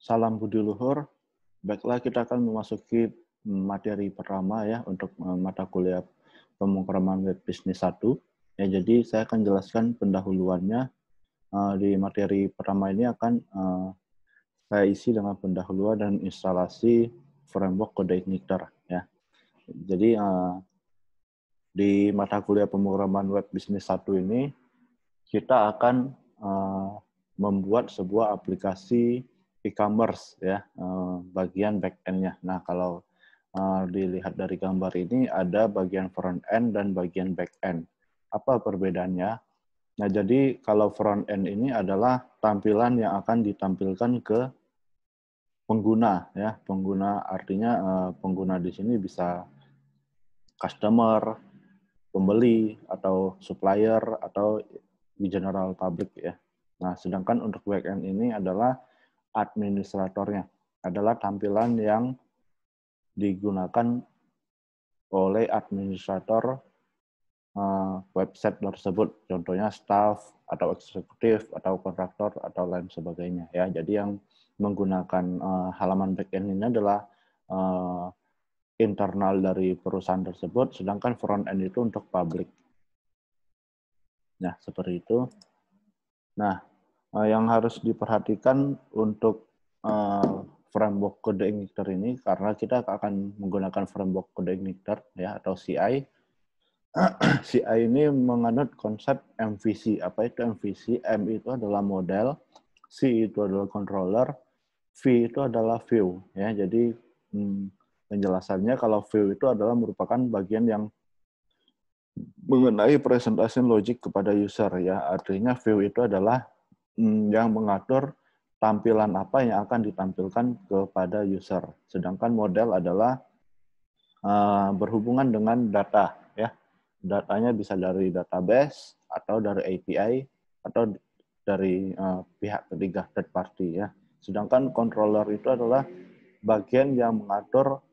Salam budi luhur. Baiklah, kita akan memasuki materi pertama ya untuk mata kuliah pemrograman web bisnis 1. Ya, jadi saya akan jelaskan pendahuluannya. Di materi pertama ini akan saya isi dengan pendahuluan dan instalasi framework kode igniter ya. Jadi di mata kuliah pemrograman web bisnis 1 ini kita akan membuat sebuah aplikasi e-commerce ya, bagian back end-nya. Nah, kalau dilihat dari gambar ini ada bagian front end dan bagian back end. Apa perbedaannya? Nah, jadi kalau front end ini adalah tampilan yang akan ditampilkan ke pengguna ya. Pengguna artinya pengguna di sini bisa customer, pembeli atau supplier atau di general public ya. Nah, sedangkan untuk backend ini adalah administratornya, adalah tampilan yang digunakan oleh administrator website tersebut, contohnya staff atau eksekutif atau kontraktor atau lain sebagainya ya. Jadi yang menggunakan halaman backend ini adalah internal dari perusahaan tersebut, sedangkan front end itu untuk public. Nah, seperti itu. Nah, yang harus diperhatikan untuk framework kode igniter ini, karena kita akan menggunakan framework kode igniter ya atau CI. CI ini menganut konsep MVC. Apa itu MVC? M itu adalah model, C itu adalah controller, V itu adalah view ya. Jadi penjelasannya kalau view itu adalah merupakan bagian yang mengenai presentation logic kepada user ya. Artinya view itu adalah yang mengatur tampilan apa yang akan ditampilkan kepada user. Sedangkan model adalah berhubungan dengan data ya. Datanya bisa dari database atau dari API atau dari pihak ketiga third party ya. Sedangkan controller itu adalah bagian yang mengatur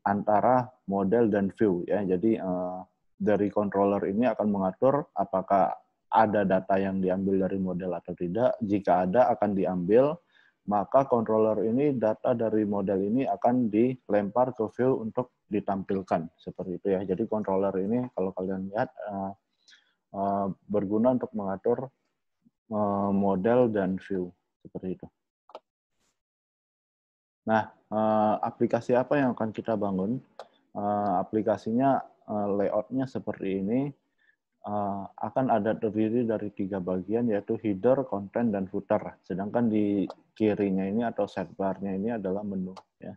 antara model dan view ya. Jadi dari controller ini akan mengatur apakah ada data yang diambil dari model atau tidak. Jika ada akan diambil, maka controller ini data dari model ini akan dilempar ke view untuk ditampilkan seperti itu ya. Jadi controller ini kalau kalian lihat berguna untuk mengatur model dan view seperti itu. Nah, aplikasi apa yang akan kita bangun? Aplikasinya layoutnya seperti ini. Akan ada terdiri dari 3 bagian, yaitu header, content, dan footer. Sedangkan di kirinya ini atau sidebar-nya ini adalah menu. Ya.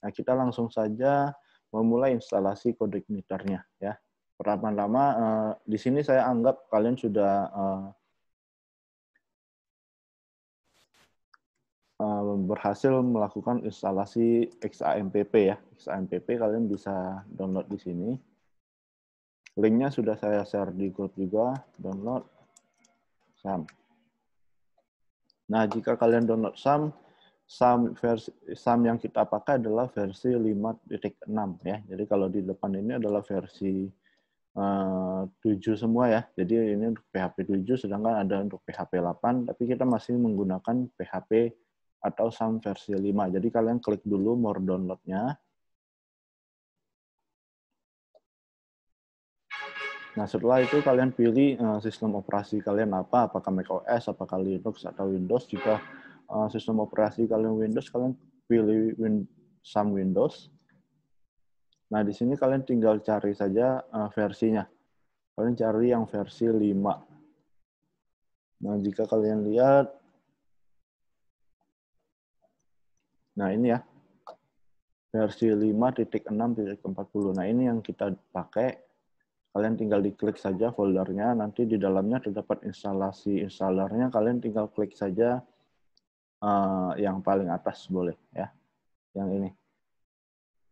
Nah, kita langsung saja memulai instalasi kode igniternya. Ya. Pertama-tama, di sini saya anggap kalian sudah berhasil melakukan instalasi XAMPP ya. XAMPP kalian bisa download di sini. Linknya sudah saya share di grup juga, download SAM. Nah, jika kalian download SAM yang kita pakai adalah versi 5.6 ya. Jadi kalau di depan ini adalah versi 7 semua ya. Jadi ini untuk PHP 7, sedangkan ada untuk PHP 8, tapi kita masih menggunakan PHP atau SAM versi 5. Jadi kalian klik dulu more download-nya. Nah, setelah itu kalian pilih sistem operasi kalian apa, apakah macOS, apakah Linux, atau Windows. Jika sistem operasi kalian Windows, kalian pilih SAM Windows. Nah, di sini kalian tinggal cari saja versinya. Kalian cari yang versi 5. Nah, jika kalian lihat, nah ini ya, versi 5.6.40. Nah, ini yang kita pakai. Kalian tinggal diklik saja foldernya, nanti di dalamnya terdapat instalasi installernya, kalian tinggal klik saja yang paling atas boleh ya, yang ini,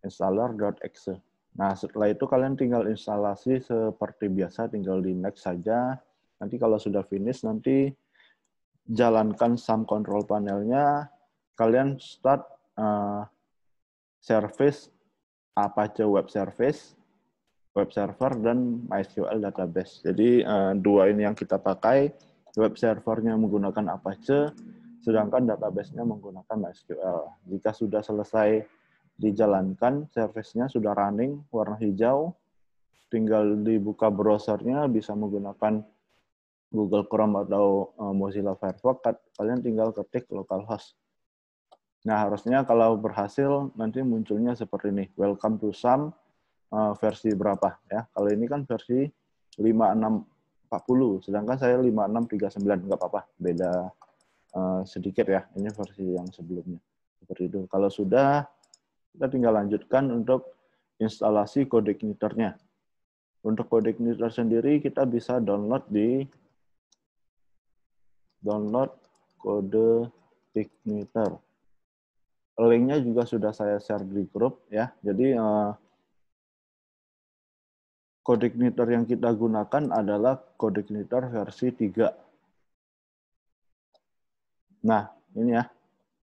installer.exe. Nah, setelah itu kalian tinggal instalasi seperti biasa, tinggal di next saja. Nanti kalau sudah finish, nanti jalankan SAM control panelnya, kalian start service Apache Web Service, web server, dan MySQL database. Jadi dua ini yang kita pakai. Web servernya menggunakan Apache, sedangkan database-nya menggunakan MySQL. Jika sudah selesai dijalankan, service-nya sudah running, warna hijau, tinggal dibuka browsernya, bisa menggunakan Google Chrome atau Mozilla Firefox, kalian tinggal ketik localhost. Nah, harusnya kalau berhasil, nanti munculnya seperti ini, welcome to SAM, versi berapa ya. Kalau ini kan versi 5640, sedangkan saya 5639, nggak apa-apa, beda sedikit ya, ini versi yang sebelumnya. Seperti itu. Kalau sudah, kita tinggal lanjutkan untuk instalasi CodeIgniter-nya. Untuk CodeIgniter sendiri, kita bisa download CodeIgniter. Linknya juga sudah saya share di grup ya. Jadi CodeIgniter yang kita gunakan adalah CodeIgniter versi 3. Nah, ini ya.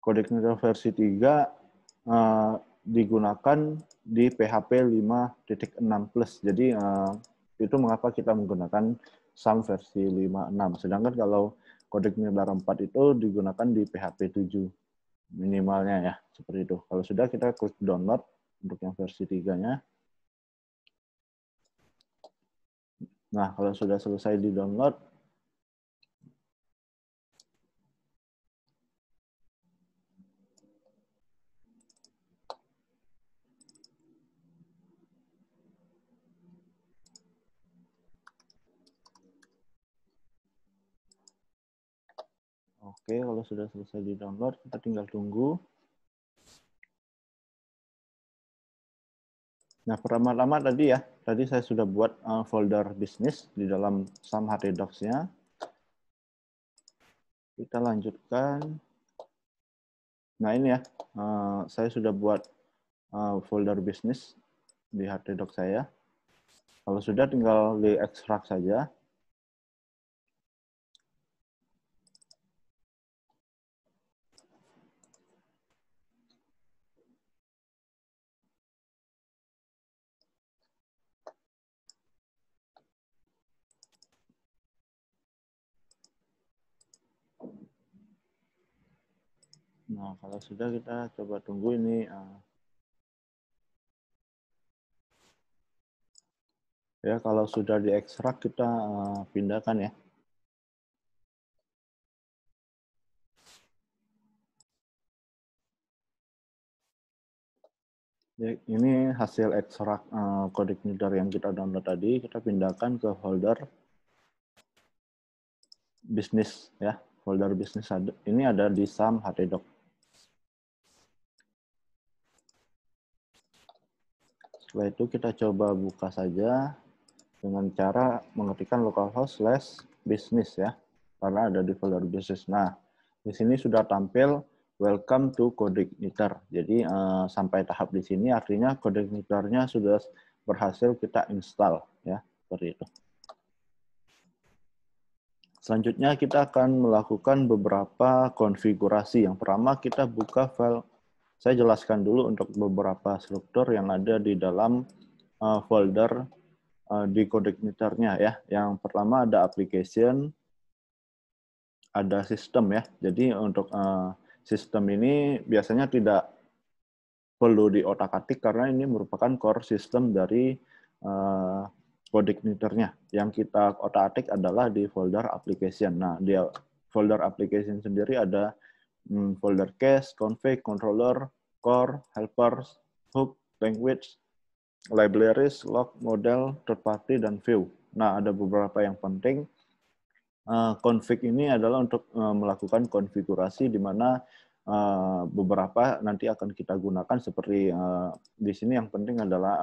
CodeIgniter versi 3 digunakan di PHP 5.6+. Jadi itu mengapa kita menggunakan SAM versi 5.6. Sedangkan kalau CodeIgniter 4 itu digunakan di PHP 7 minimalnya ya, seperti itu. Kalau sudah, kita klik download untuk yang versi 3-nya. Nah, kalau sudah selesai di-download, oke, kalau sudah selesai di-download, kita tinggal tunggu. Nah, pertama-tama tadi ya, tadi saya sudah buat folder bisnis di dalam SAM htdocs-nya. Kita lanjutkan. Nah, ini ya, saya sudah buat folder bisnis di htdocs saya. Kalau sudah, tinggal diekstrak saja. Nah, kalau sudah, kita coba tunggu ini. Ya, kalau sudah diekstrak, kita pindahkan ya. Ya, ini hasil ekstrak CodeIgniter yang kita download tadi, kita pindahkan ke folder bisnis ya. Folder bisnis ini ada di SAM htdocs. Setelah itu kita coba buka saja dengan cara mengetikkan localhost /business ya, karena ada di folder bisnis. Nah, di sini sudah tampil welcome to CodeIgniter. Jadi sampai tahap di sini artinya CodeIgniter-nya sudah berhasil kita install ya, seperti itu. Selanjutnya kita akan melakukan beberapa konfigurasi. Yang pertama kita buka file. Saya jelaskan dulu untuk beberapa struktur yang ada di dalam folder di CodeIgniter-nya ya. Yang pertama ada application, ada sistem ya. Jadi untuk sistem ini biasanya tidak perlu diotak-atik karena ini merupakan core system dari CodeIgniter-nya. Yang kita otak-atik adalah di folder application. Nah, di folder application sendiri ada folder case, config, controller, core, helpers, hook, language, libraries, log, model, third party, dan view. Nah, ada beberapa yang penting. Config ini adalah untuk melakukan konfigurasi di mana beberapa nanti akan kita gunakan seperti di sini yang penting adalah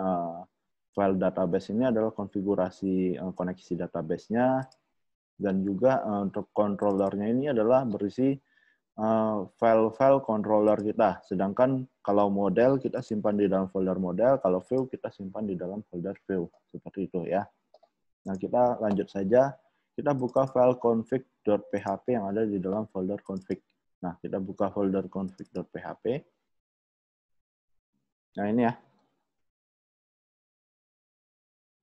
file database ini adalah konfigurasi koneksi database-nya, dan juga untuk controllernya ini adalah berisi file-file controller kita. Sedangkan kalau model kita simpan di dalam folder model, kalau view kita simpan di dalam folder view. Seperti itu ya. Nah, kita lanjut saja. Kita buka file config.php yang ada di dalam folder config. Nah, kita buka folder config.php. Nah, ini ya.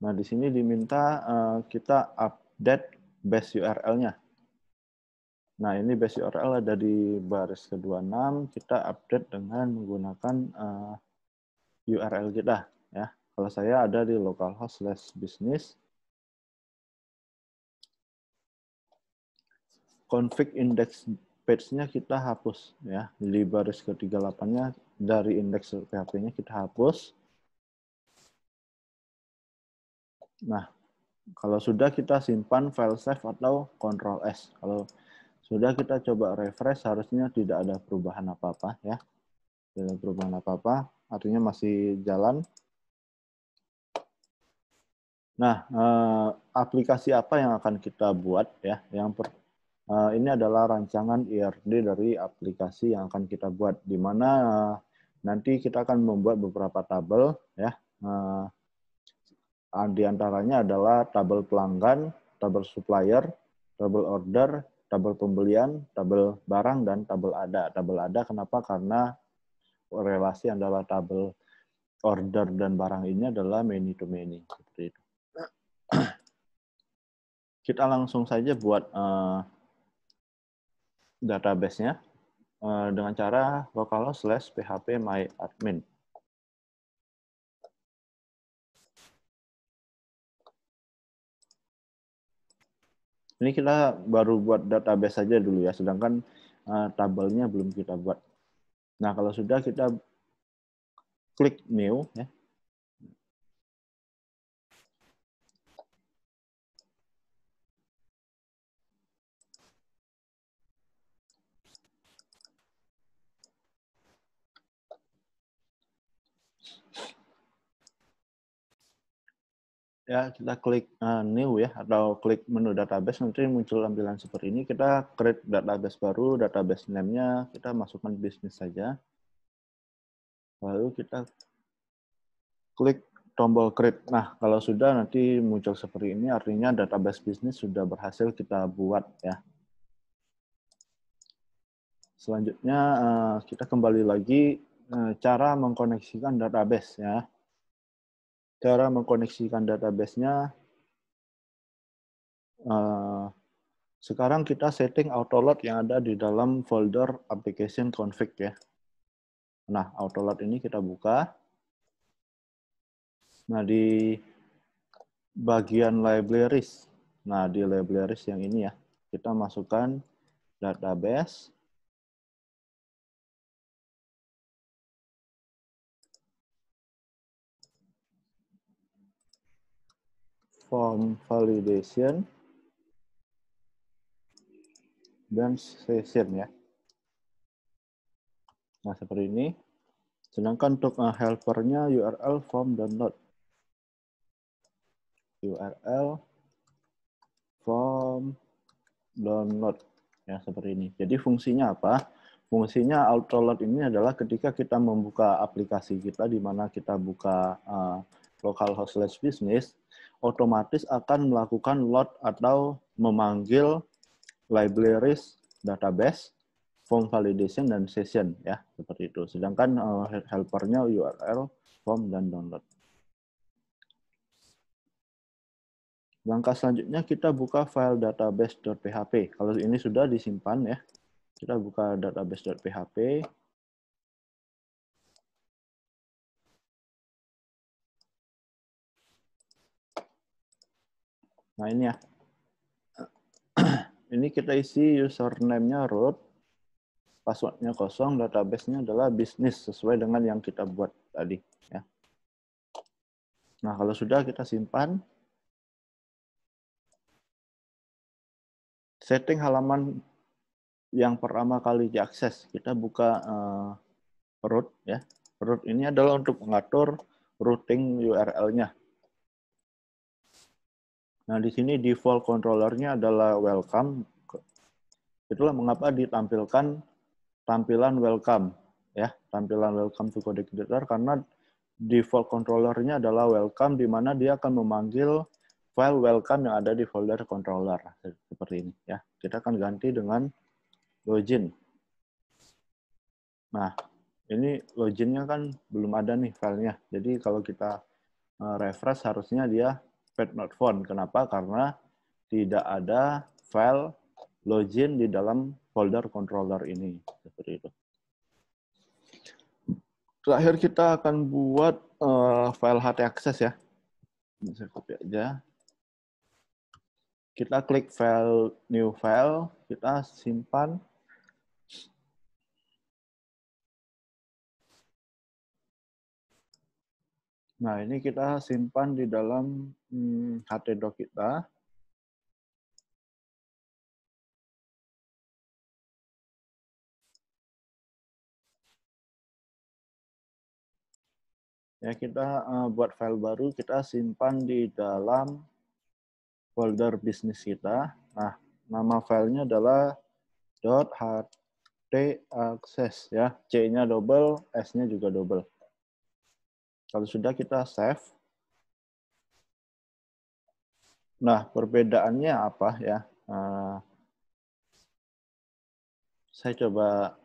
Nah, di sini diminta kita update base URL-nya. Nah, ini base URL ada di baris ke-26, kita update dengan menggunakan URL kita. Ya. Kalau saya ada di localhost/business, config index page-nya kita hapus. Ya. Di baris ke-38-nya, dari indeks PHP-nya kita hapus. Nah, kalau sudah kita simpan file save atau Ctrl S. Kalau sudah kita coba refresh, harusnya tidak ada perubahan apa-apa ya. Tidak ada perubahan apa-apa, artinya masih jalan. Nah, aplikasi apa yang akan kita buat ya? Ini adalah rancangan IRD dari aplikasi yang akan kita buat, di mana nanti kita akan membuat beberapa tabel ya. Di antaranya adalah tabel pelanggan, tabel supplier, tabel order, tabel pembelian, tabel barang, dan tabel ada. Tabel ada kenapa? Karena relasi antara tabel order dan barang ini adalah many to many. Seperti itu. Kita langsung saja buat database-nya dengan cara localhost/php-myadmin. Ini kita baru buat database saja dulu ya, sedangkan tabelnya belum kita buat. Nah, kalau sudah kita klik new ya. Ya, kita klik new ya, atau klik menu database, nanti muncul tampilan seperti ini. Kita create database baru, database name-nya kita masukkan bisnis saja. Lalu kita klik tombol create. Nah, kalau sudah nanti muncul seperti ini, artinya database bisnis sudah berhasil kita buat ya. Selanjutnya kita kembali lagi cara mengkoneksikan database ya. Cara mengkoneksikan database-nya, sekarang kita setting autoload yang ada di dalam folder application config ya. Nah, autoload ini kita buka. Nah, di bagian libraries, nah di libraries yang ini ya, kita masukkan database. Form validation dan session ya. Nah, seperti ini. Sedangkan untuk helpernya URL form download. URL form download ya, seperti ini. Jadi fungsinya apa? Fungsinya autoload ini adalah ketika kita membuka aplikasi kita, di mana kita buka localhost/business, otomatis akan melakukan load atau memanggil libraries, database, form validation, dan session ya, seperti itu. Sedangkan helpernya URL form dan download. Langkah selanjutnya kita buka file database.php. Kalau ini sudah disimpan ya, kita buka database.php. Nah, ini ya. Ini kita isi username-nya root, password-nya kosong, database-nya adalah bisnis sesuai dengan yang kita buat tadi ya. Nah, kalau sudah kita simpan. Setting halaman yang pertama kali diakses, kita buka root ya. Root ini adalah untuk mengatur routing URL-nya. Nah, di sini default controller-nya adalah welcome. Itulah mengapa ditampilkan tampilan welcome ya, tampilan welcome to code editor, karena default controller-nya adalah welcome, di mana dia akan memanggil file welcome yang ada di folder controller seperti ini ya. Kita akan ganti dengan login. Nah, ini loginnya kan belum ada nih filenya. Jadi kalau kita refresh harusnya dia pet not found. Kenapa? Karena tidak ada file login di dalam folder controller ini. Seperti itu. Terakhir kita akan buat file htaccess ya. Ini saya copy aja. Kita klik file, new file, kita simpan. Nah, ini kita simpan di dalam htdoc kita. Ya, kita buat file baru, kita simpan di dalam folder bisnis kita. Nah, nama filenya adalah .htaccess ya. C-nya double, S-nya juga double. Kalau sudah kita save. Nah, perbedaannya apa ya? Saya coba.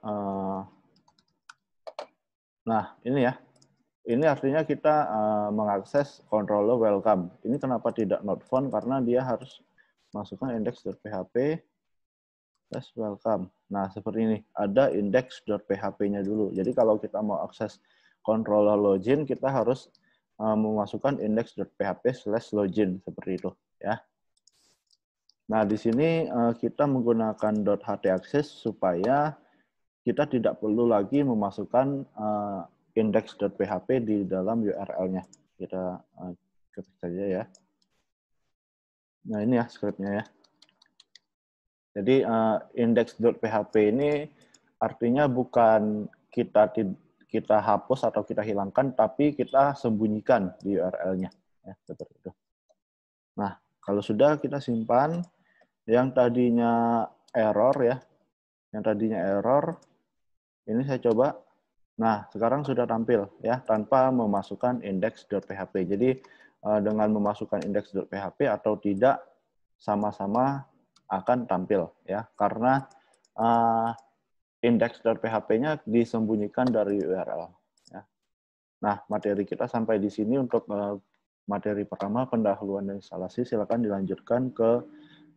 Nah, ini ya. Ini artinya kita mengakses controller welcome. Ini kenapa tidak not found? Karena dia harus masukkan index.php welcome. Nah, seperti ini. Ada index.php-nya dulu. Jadi kalau kita mau akses controller login, kita harus memasukkan index.php/login seperti itu, ya. Nah, di sini kita menggunakan .htaccess supaya kita tidak perlu lagi memasukkan index.php di dalam URL-nya. Kita ketik saja ya. Nah, ini ya script-nya ya. Jadi index.php ini artinya bukan kita hapus atau kita hilangkan, tapi kita sembunyikan di URL-nya. Ya, seperti itu. Nah, kalau sudah kita simpan, yang tadinya error ya, ini saya coba. Nah, sekarang sudah tampil ya tanpa memasukkan index.php. Jadi dengan memasukkan index.php atau tidak sama-sama akan tampil ya karena index.php-nya disembunyikan dari URL. Ya. Nah, materi kita sampai di sini untuk materi pertama pendahuluan dan instalasi. Silakan dilanjutkan ke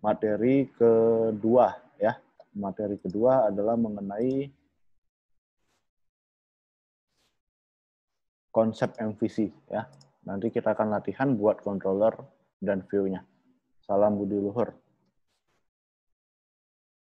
materi kedua ya. Materi kedua adalah mengenai konsep MVC ya. Nanti kita akan latihan buat controller dan view-nya. Salam budi luhur.